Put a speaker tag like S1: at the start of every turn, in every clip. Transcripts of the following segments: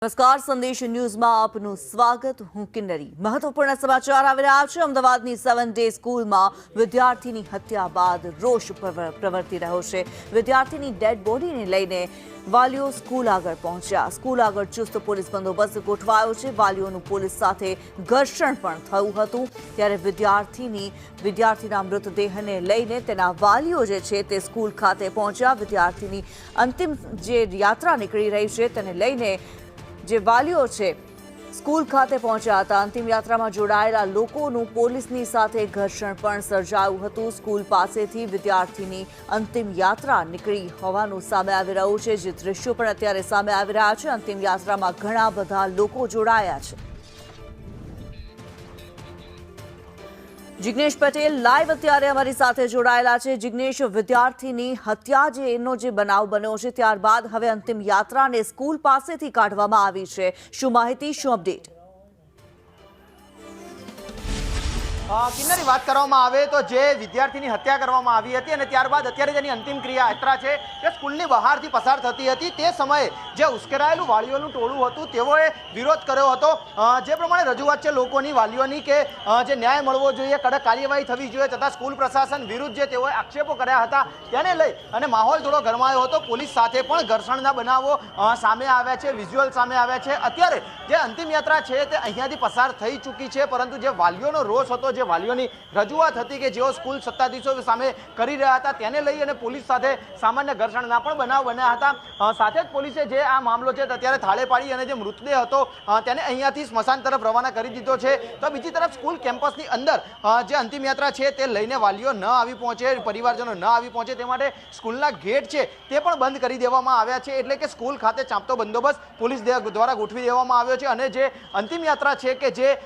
S1: નમસ્કાર, સંદેશ ન્યૂઝમાં આપનું સ્વાગત. હું કિન્નરી. મહત્વપૂર્ણ સમાચાર આવી રહ્યા છે. અમદાવાદની 7 ડે સ્કૂલમાં વિદ્યાર્થીની હત્યા બાદ રોષ પ્રવર્તી રહ્યો છે. વિદ્યાર્થીની ડેડ બોડીને લઈને વાલીઓ સ્કૂલ આગળ પહોંચ્યા. સ્કૂલ આગળ ચુસ્ત પોલીસ બંદોબસ્ત ગોઠવાયો છે. વાલીઓનું પોલીસ સાથે ઘર્ષણ પણ થયું હતું. ત્યારે વિદ્યાર્થીના મૃતદેહને લઈને તેના વાલીઓ જે છે તે સ્કૂલ ખાતે પહોંચ્યા. વિદ્યાર્થીની અંતિમ જે યાત્રા નીકળી રહી છે તેને લઈને જે વાલીઓ છે સ્કૂલ ખાતે પહોંચ્યા હતા. અંતિમ યાત્રામાં જોડાયેલા લોકોનું પોલીસની સાથે ઘર્ષણ પણ સર્જાયું હતું. સ્કૂલ પાસેથી વિદ્યાર્થીની અંતિમ યાત્રા નીકળી હોવાનું સામે આવી રહ્યું છે. જે દ્રશ્યો પણ અત્યારે સામે આવી રહ્યા છે. અંતિમ યાત્રામાં ઘણા બધા લોકો જોડાયા છે. જિગ્નેશ પટેલ લાઈવ અત્યારે અમારી સાથે જોડાયેલા છે. જિગ્નેશ, વિદ્યાર્થીની હત્યા એનો જે બનાવ બન્યો છે ત્યારબાદ હવે અંતિમ યાત્રાને સ્કૂલ પાસેથી કાઢવામાં આવી છે. શું માહિતી, શું અપડેટ?
S2: કિન્નરી, વાત કરવામાં આવે તો જે વિદ્યાર્થીની હત્યા કરવામાં આવી હતી અને ત્યારબાદ અત્યારે જેની અંતિમ યાત્રા છે તે સ્કૂલની બહારથી પસાર થતી હતી. તે સમયે જે ઉશ્કેરાયેલું વાલીઓનું ટોળું હતું તેઓએ વિરોધ કર્યો હતો. જે પ્રમાણે રજૂઆત છે લોકોની, વાલીઓની, કે જે ન્યાય મળવો જોઈએ, કડક કાર્યવાહી થવી જોઈએ, તથા સ્કૂલ પ્રશાસન વિરુદ્ધ જે તેઓએ આક્ષેપો કર્યા હતા તેને લઈ અને માહોલ થોડો ગરમાયો હતો. પોલીસ સાથે પણ ઘર્ષણના બનાવો સામે આવ્યા છે, વિઝ્યુઅલ સામે આવ્યા છે. અત્યારે જે અંતિમ યાત્રા છે તે અહીંયાથી પસાર થઈ ચૂકી છે, પરંતુ જે વાલીઓનો રોષ હતો, જે વાલીઓની રજૂઆત હતી કે જેઓ સ્કૂલ સત્તાધીશો સામે કરી રહ્યા હતા તેને લઈ અને પોલીસ સાથે સામાન્ય ઘર્ષણના પણ બનાવ બન્યા હતા. સાથે જ પોલીસે જે આ મામલો છે અત્યારે થાળે પાડી અને જે મૃતદેહ હતો તેને અહીંયાથી સ્મશાન તરફ રવાના કરી દીધો છે. તો બીજી તરફ સ્કૂલ કેમ્પસની અંદર જે અંતિમ યાત્રા છે તે લઈને વાલીઓ ન આવી પહોંચે, પરિવારજનો ન આવી પહોંચે તે માટે સ્કૂલના ગેટ છે તે પણ બંધ કરી દેવામાં આવ્યા છે. એટલે કે સ્કૂલ ખાતે ચાંપતો બંદોબસ્ત પોલીસ દ્વારા ગોઠવી દેવામાં આવ્યો છે. અને જે અંતિમ યાત્રા છે કે જે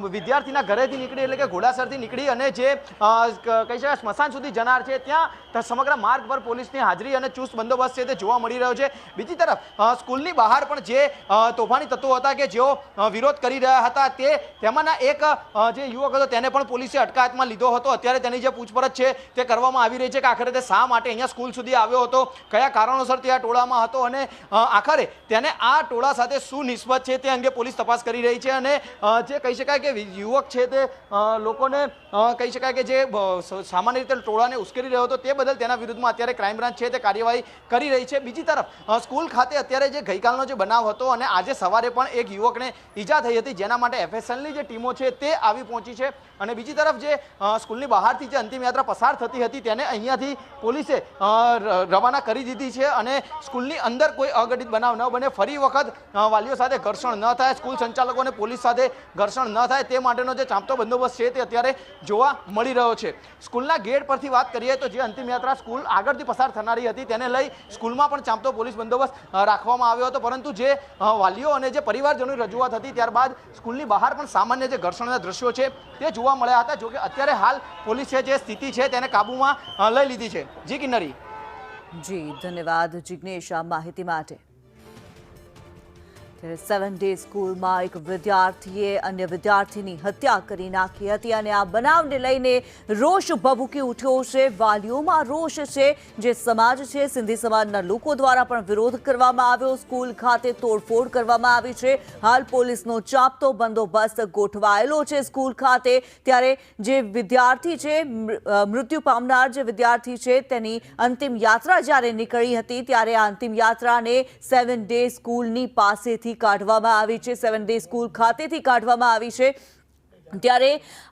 S2: વિદ્યાર્થીના ઘરેથી નીકળી એટલે કે ઘોડાસરથી નીકળી અને જે કહી શકાય સ્મશાન સુધી જનાર છે ત્યાં સમગ્ર માર્ગ પર પોલીસની હાજરી અને ચુસ્ત બંદોબસ્ત છે તે જોવા મળી રહ્યો છે. બીજી તરફ સ્કૂલની બહાર પણ જે તોફાની તત્વો હતા કે જેઓ વિરોધ કરી રહ્યા હતા તેમાંના એક જે યુવક હતો તેને પણ પોલીસે અટકાયતમાં લીધો હતો. અત્યારે તેની જે પૂછપરછ છે તે કરવામાં આવી રહી છે કે આખરે તે શા માટે અહીંયા સ્કૂલ સુધી આવ્યો હતો, કયા કારણોસર તે આ ટોળામાં હતો અને આખરે તેને આ ટોળા સાથે શું નિસ્બત છે તે અંગે પોલીસ તપાસ કરી રહી છે. અને જે કહી શકાય કે યુવક છે તે લોકોને કહી શકાય કે જે સામાન્ય રીતે ટોળાને ઉશ્કેરી રહ્યો હતો તે બદલ તેના વિરુદ્ધમાં અત્યારે ક્રાઇમ બ્રાન્ચ છે તે કાર્યવાહી કરી રહી છે. બીજી તરફ સ્કૂલ ખાતે અત્યારે જે ગઈકાલનો જે બનાવ હતો અને આજે સવારે પણ એક યુવકને ઈજા થઈ હતી જેના માટે એફએસએલની જે ટીમો છે તે આવી પહોંચી છે. અને બીજી તરફ જે સ્કૂલની બહારથી જે અંતિમ યાત્રા પસાર થતી હતી તેને અહીંયાથી પોલીસે રવાના કરી દીધી છે. અને સ્કૂલની અંદર કોઈ અઘટિત બનાવ ન બને, ફરી વખત વાલીઓ સાથે ઘર્ષણ ન થાય, સ્કૂલ સંચાલકો અને પોલીસ સાથે ઘર્ષણ ન થાય તે માટેનો જે ચાંપતો બંદોબસ્ત છે તે અત્યારે જોવા મળી રહ્યો છે. સ્કૂલના ગેટ પરથી વાત કરીએ તો જે અંતિમ યાત્રા સ્કૂલ આગળથી પસાર થનારી હતી તેને લઈ સ્કૂલમાં પણ ચાંપતો પોલીસ બંદોબસ્ત રાખવામાં આવ્યો હતો. પરંતુ જે વાલીઓ અને જે પરિવારજનોની રજૂઆત હતી ત્યારબાદ સ્કૂલની બહાર પણ સામાન્ય જે ઘર્ષણના દ્રશ્યો છે તે જોવા મળ્યા હતા. જોકે અત્યારે હાલ પોલીસે જે સ્થિતિ છે તેને કાબૂમાં લઈ લીધી છે. જી કિન્નરી.
S1: જી, ધન્યવાદ જિગ્નેશ આ માહિતી માટે. 7 ડે સ્કૂલમાં એક વિદ્યાર્થીએ અન્ય વિદ્યાર્થીની હત્યા કરી નાખી હતી અને આ બનાવને લઈને રોષ ભભૂકી ઉઠ્યો છે. વાલીઓમાં રોષ છે. જે સમાજ છે, સિંધી સમાજના લોકો દ્વારા પણ વિરોધ કરવામાં આવ્યો. સ્કૂલ ખાતે તોડફોડ કરવામાં આવી છે. હાલ પોલીસનો ચાંપતો બંદોબસ્ત ગોઠવાયેલો છે સ્કૂલ ખાતે. ત્યારે જે વિદ્યાર્થી છે, મૃત્યુ પામનાર જે વિદ્યાર્થી છે તેની અંતિમ યાત્રા જ્યારે નીકળી હતી ત્યારે આ અંતિમ યાત્રાને 7 ડે સ્કૂલની પાસેથી કાઢવામાં આવી છે. 7 ડે સ્કૂલ ખાતેથી કાઢવામાં આવી છે. ત્યારે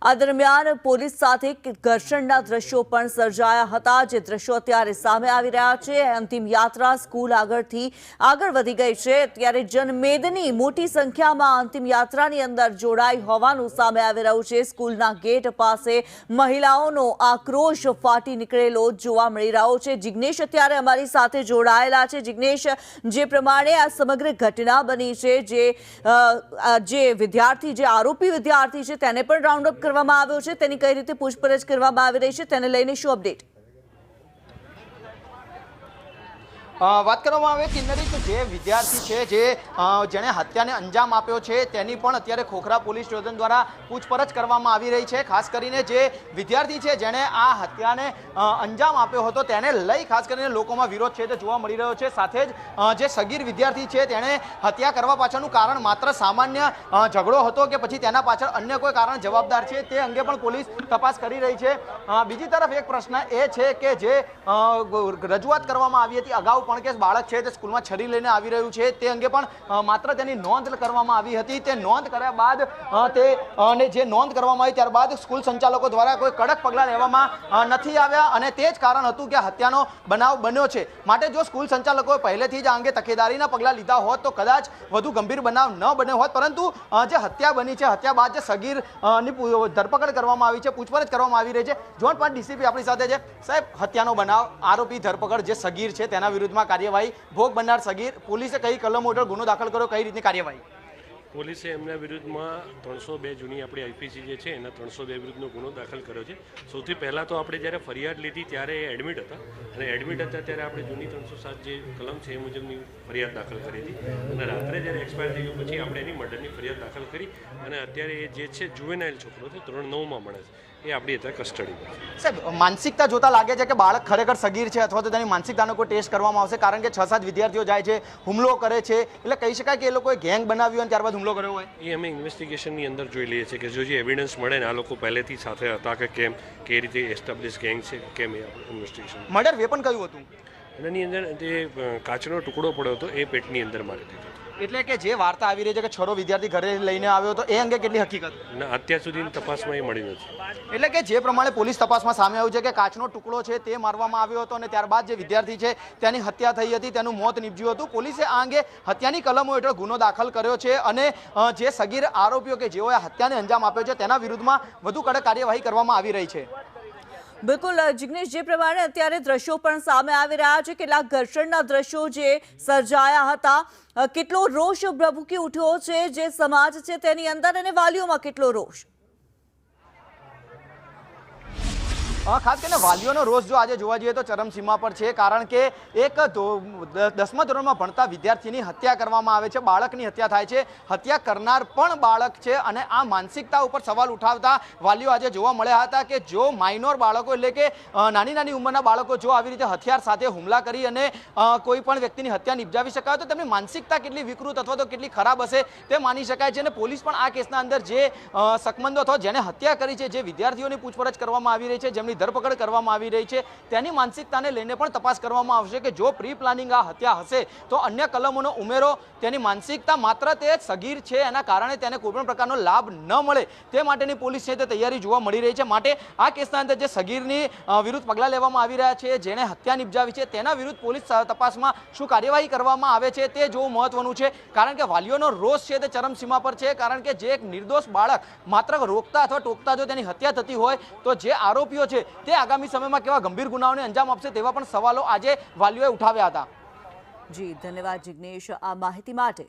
S1: આ દરમિયાન પોલીસ સાથે ઘર્ષણના દ્રશ્યો પણ સર્જાયા હતા. જે દ્રશ્યો અત્યારે સામે આવી રહ્યા છે. અંતિમ યાત્રા સ્કૂલ આગળ વધી ગઈ છે. ત્યારે જનમેદની મોટી સંખ્યામાં અંતિમ યાત્રાની અંદર જોડાઈ હોવાનું સામે આવી રહ્યું છે. સ્કૂલના ગેટ પાસે મહિલાઓનો આક્રોશ ફાટી નીકળેલો જોવા મળી રહ્યો છે. જિગ્નેશ અત્યારે અમારી સાથે જોડાયેલા છે. જિગ્નેશ, જે પ્રમાણે આ સમગ્ર ઘટના બની છે, જે વિદ્યાર્થી, જે આરોપી વિદ્યાર્થી છે તેને પણ રાઉન્ડ અપ કરવામાં આવ્યો છે, તેની કઈ રીતે પૂછપરછ કરવામાં આવી રહી છે તેને લઈને શું અપડેટ?
S2: વાત કરવામાં આવે કિન્નરી તો જે વિદ્યાર્થી છે જેણે હત્યાને અંજામ આપ્યો છે તેની પણ અત્યારે ખોખરા પોલીસ સ્ટેશન દ્વારા પૂછપરછ કરવામાં આવી રહી છે. ખાસ કરીને જે વિદ્યાર્થી છે જેણે આ હત્યાને અંજામ આપ્યો હતો તેને લઈ ખાસ કરીને લોકોમાં વિરોધ છે તે જોવા મળી રહ્યો છે. સાથે જ જે સગીર વિદ્યાર્થી છે તેણે હત્યા કરવા પાછળનું કારણ માત્ર સામાન્ય ઝઘડો હતો કે પછી તેના પાછળ અન્ય કોઈ કારણ જવાબદાર છે તે અંગે પણ પોલીસ તપાસ કરી રહી છે. બીજી તરફ એક પ્રશ્ન એ છે કે જે રજૂઆત કરવામાં આવી હતી અગાઉ પણ કે બાળક છે તે સ્કૂલમાં છરી લઈને આવી રહ્યું છે તે અંગે પણ માત્ર તેની નોંધ કરવામાં આવી હતી. તે નોંધ કર્યા બાદ અને જે નોંધ કરવામાં આવી ત્યારબાદ સ્કૂલ સંચાલકો દ્વારા કોઈ કડક પગલાં લેવામાં નથી આવ્યા અને તે જ કારણ હતું કે હત્યાનો બનાવ બન્યો છે. માટે જો સ્કૂલ સંચાલકોએ પહેલેથી જ આ અંગે તકેદારીના પગલાં લીધા હોત તો કદાચ વધુ ગંભીર બનાવ ન બન્યો હોત. પરંતુ જે હત્યા બની છે હત્યા બાદ જે સગીરની ધરપકડ કરવામાં આવી છે, પૂછપરછ કરવામાં આવી રહી છે. ઝોન 5 ડીસીપી આપણી સાથે છે. સાહેબ, હત્યાનો બનાવ, આરોપી ધરપકડ, જે સગીર છે તેના વિરુદ્ધમાં કાર્યવાહી, ભોગ બનનાર સગીર, પોલીસે કઈ કલમો હેઠળ ગુનો દાખલ કર્યો, કઈ રીતની કાર્યવાહી?
S3: પોલીસે એમના વિરુદ્ધમાં 302 જૂની આપણી આઈપીસી જે છે એના 302 વિરુદ્ધનો ગુનો દાખલ કર્યો છે. સૌથી પહેલાં તો આપણે જ્યારે ફરિયાદ લીધી ત્યારે એડમિટ હતા અને એડમિટ હતા ત્યારે આપણે જૂની 307 જે કલમ છે એ મુજબની ફરિયાદ દાખલ કરી હતી અને રાત્રે જ્યારે એક્સપાયર થઈ ગયું પછી આપણે એની મર્ડરની ફરિયાદ દાખલ કરી અને અત્યારે એ જે છે જુવેનાઇલ છોકરો છે, ધોરણ 9માં ભણે છે, એ આપણી અત્યારે કસ્ટડીમાં છે.
S2: સાહેબ, માનસિકતા જોતા લાગે છે કે બાળક ખરેખર સગીર છે અથવા તો તેની માનસિકતાનો કોઈ ટેસ્ટ કરવામાં આવશે? કારણ કે 6-7 વિદ્યાર્થીઓ જાય છે, હુમલો કરે છે, એટલે કહી શકાય કે એ લોકોએ ગેંગ બનાવ્યું અને ત્યારબાદ હુમલો કર્યો હોય.
S3: એ અમે ઇન્વેસ્ટિગેશનની અંદર જોઈ લઈએ છીએ કે જો જે એવિડન્સ મળે ને આ લોકો પહેલેથી સાથે હતા કે કેમ, કે રીતે એસ્ટાબ્લિશ ગેંગ છે કેમ, એ આપણે ઇન્વેસ્ટિગેશન.
S2: મર્ડર વેપન કયું હતું?
S3: એની અંદર જે કાચનો ટુકડો પડ્યો હતો એ પેટની અંદર મારી દીધો.
S2: એટલે કે જે વાર્તા આવી રહી છે કે છોરો વિદ્યાર્થી ઘરે લઈને આવ્યો તો એ અંગે કેટલી હકીકત?
S3: ના, અત્યાર સુધીની તપાસમાં એ મળી નથી.
S2: એટલે કે જે પ્રમાણે પોલીસ તપાસમાં સામે આવ્યું છે કે કાચનો ટુકડો છે તે મારવામાં આવ્યો હતો અને ત્યારબાદ જે વિદ્યાર્થી છે તેની હત્યા થઈ હતી, તેનું મોત નીપજ્યું હતું. પોલીસે આ અંગે હત્યાની કલમો હેઠળ ગુનો દાખલ કર્યો છે અને જે સગીર આરોપીઓ કે જેઓએ હત્યાને અંજામ આપ્યો છે તેના વિરુદ્ધમાં વધુ કડક કાર્યવાહી કરવામાં આવી રહી છે.
S1: બિલકુલ જિગ્નેશ, જે પ્રમાણે અત્યારે દ્રશ્યો પણ સામે આવી રહ્યા છે, કેટલાક ઘર્ષણના દ્રશ્યો જે સર્જાયા હતા, કેટલો રોષ ભભૂકી ઉઠ્યો છે જે સમાજ છે તેની અંદર અને વાલીઓમાં કેટલો રોષ?
S2: ખાસ કરીને વાલીઓનો રોષ જો આજે જોવા જઈએ તો ચરમસીમા પર છે. કારણ કે એક 10મા ધોરણમાં ભણતા વિદ્યાર્થીની હત્યા કરવામાં આવે છે, બાળકની હત્યા થાય છે, હત્યા કરનાર પણ બાળક છે અને આ માનસિકતા ઉપર સવાલ ઉઠાવતા વાલીઓ આજે જોવા મળ્યા હતા કે જો માઇનોર બાળકો એટલે કે નાની નાની ઉંમરના બાળકો જો આવી રીતે હથિયાર સાથે હુમલા કરી અને કોઈ પણ વ્યક્તિની હત્યા નિપજાવી શકાય તો તેમની માનસિકતા કેટલી વિકૃત અથવા તો કેટલી ખરાબ હશે તે માની શકાય છે. અને પોલીસ પણ આ કેસના અંદર જે શકમંદો અથવા જેને હત્યા કરી છે, જે વિદ્યાર્થીઓની પૂછપરછ કરવામાં આવી રહી છે, જેમની ધરપકડ કરવામાં આવી રહી છે, તેની માનસિકતાને લઈને પણ તપાસ કરવામાં આવશે કે જો પ્રી પ્લાનિંગ આ હત્યા હશે તો અન્ય કલમોનો ઉમેરો, તેની માનસિકતા માત્ર તે સગીર છે એના કારણે તેને કોઈ પણ પ્રકારનો લાભ ન મળે તે માટેની પોલીસ છે તે તૈયારી જોવા મળી રહી છે. માટે આ કેસના અંદર જે સગીરની વિરુદ્ધ પગલાં લેવામાં આવી રહ્યા છે, જેણે હત્યા નિપજાવી છે, તેના વિરુદ્ધ પોલીસ તપાસમાં શું કાર્યવાહી કરવામાં આવે છે તે જોવું મહત્વનું છે. કારણ કે વાલીઓનો રોષ છે તે ચરમસીમા પર છે. કારણ કે જે એક નિર્દોષ બાળક માત્ર રોકતા અથવા ટોકતા જો તેની હત્યા થતી હોય તો જે આરોપીઓ છે તે આગામી સમયમાં કેવા ગંભીર ગુનાઓને અંજામ આપશે તેવા પણ સવાલો આજે વાલીઓએ ઉઠાવ્યા હતા.
S1: જી ધન્યવાદ જિગ્નેશ આ માહિતી માટે.